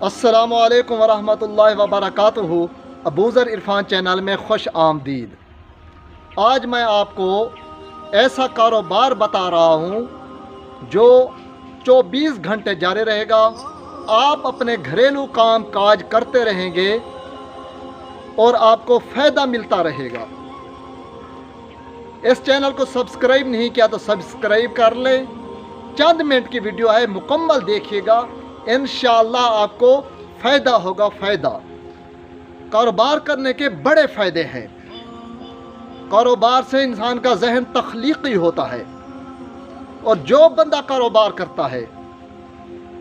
अस्सलामुअलैकुम वरहमतुल्लाहि वबरकातुहू। अबूज़र इरफान चैनल में खुश आमदीद। आज मैं आपको ऐसा कारोबार बता रहा हूँ जो 24 घंटे जारी रहेगा। आप अपने घरेलू काम काज करते रहेंगे और आपको फ़ायदा मिलता रहेगा। इस चैनल को सब्सक्राइब नहीं किया तो सब्सक्राइब कर लें। चंद मिनट की वीडियो है, मुकम्मल देखिएगा, इंशाअल्लाह आपको फ़ायदा होगा। फ़ायदा कारोबार करने के बड़े फ़ायदे हैं। कारोबार से इंसान का जहन तख्लीकी होता है और जो बंदा कारोबार करता है,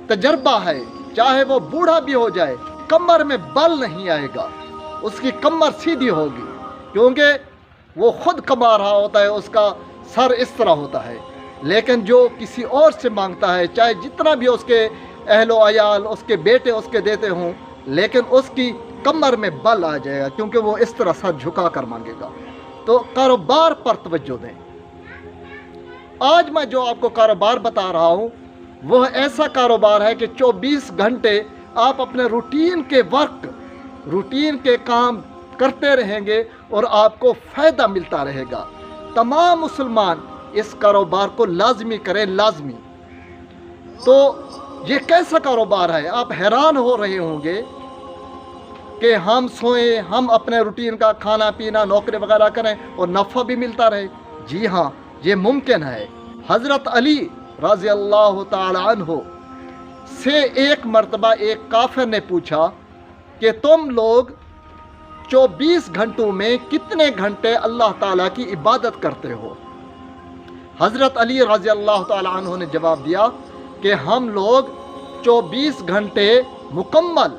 तजर्बा है, चाहे वो बूढ़ा भी हो जाए, कमर में बल नहीं आएगा, उसकी कमर सीधी होगी, क्योंकि वो खुद कमा रहा होता है, उसका सर इस तरह होता है। लेकिन जो किसी और से मांगता है, चाहे जितना भी उसके अहलो अयाल, उसके बेटे उसके देते हों, लेकिन उसकी कमर में बल आ जाएगा, क्योंकि वो इस तरह सर झुका कर मांगेगा। तो कारोबार पर तवज्जो दें। आज मैं जो आपको कारोबार बता रहा हूँ वह ऐसा कारोबार है कि 24 घंटे आप अपने रूटीन के वर्क, रूटीन के काम करते रहेंगे और आपको फ़ायदा मिलता रहेगा। तमाम मुसलमान इस कारोबार को लाजमी करें, लाजमी। तो ये कैसा कारोबार है? आप हैरान हो रहे होंगे कि हम सोएं, हम अपने रूटीन का खाना पीना नौकरी वगैरह करें और नफ़ा भी मिलता रहे। जी हाँ, ये मुमकिन है। हज़रत अली रज़ी अल्लाह ताला अन्हु से एक मरतबा एक काफिर ने पूछा कि तुम लोग 24 घंटों में कितने घंटे अल्लाह ताला की इबादत करते हो? हज़रत अली रज़ी अल्लाह ताला अन्हु ने जवाब दिया कि हम लोग 24 घंटे मुकम्मल,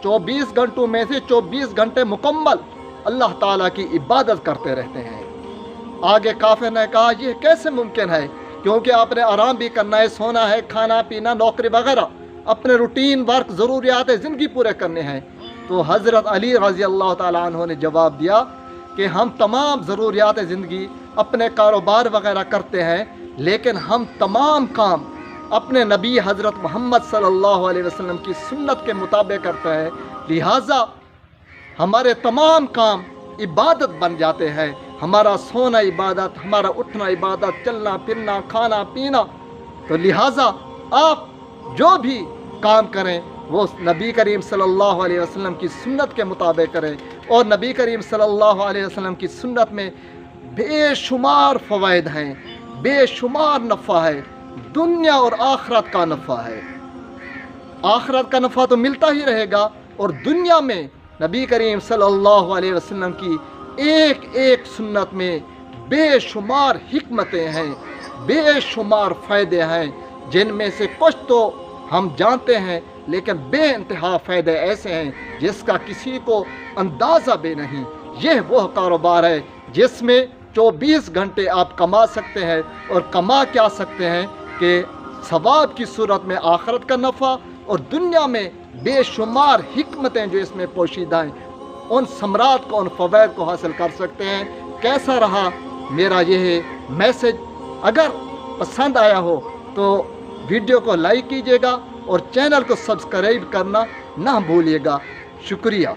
24 घंटों में से 24 घंटे मुकम्मल अल्लाह ताला की इबादत करते रहते हैं। आगे काफिर ने कहा, यह कैसे मुमकिन है? क्योंकि आपने आराम भी करना है, सोना है, खाना पीना नौकरी वगैरह, अपने रूटीन वर्क ज़रूरियात ज़िंदगी पूरे करने हैं। तो हज़रत अली रज़ी अल्लाह ताला अन्हु ने जवाब दिया कि हम तमाम ज़रूरियात ज़िंदगी, अपने कारोबार वगैरह करते हैं, लेकिन हम तमाम काम अपने नबी हज़रत मोहम्मद सल्लल्लाहु अलैहि वसल्लम की सुन्नत के मुताबिक करते हैं, लिहाजा हमारे तमाम काम इबादत बन जाते हैं। हमारा सोना इबादत, हमारा उठना इबादत, चलना फिरना खाना पीना। तो लिहाजा आप जो भी काम करें वो नबी करीम सल्लल्लाहु अलैहि वसल्लम की सुन्नत के मुताबिक करें। और नबी करीम सल्लल्लाहु अलैहि वसल्लम की सुन्नत में बेशुमार फ़वाइद हैं, बेशुमार नफ़ा है, दुनिया और आखिरत का नफ़ा है। आखिरत का नफ़ा तो मिलता ही रहेगा और दुनिया में नबी करीम सल्लल्लाहु अलैहि वसल्लम की एक एक सुन्नत में बेशुमार हिकमतें हैं, बेशुमार फ़ायदे हैं, जिनमें से कुछ तो हम जानते हैं, लेकिन बेइंतहा फ़ायदे ऐसे हैं जिसका किसी को अंदाज़ा भी नहीं। यह वह कारोबार है जिसमें 24 घंटे आप कमा सकते हैं, और कमा क्या सकते हैं कि सवाब की सूरत में आखिरत का नफ़ा और दुनिया में बेशुमार हिकमतें जो इसमें पोशीदा हैं, उन समरात को, उन फ़वाइद को हासिल कर सकते हैं। कैसा रहा मेरा यह मैसेज? अगर पसंद आया हो तो वीडियो को लाइक कीजिएगा और चैनल को सब्सक्राइब करना ना भूलिएगा। शुक्रिया।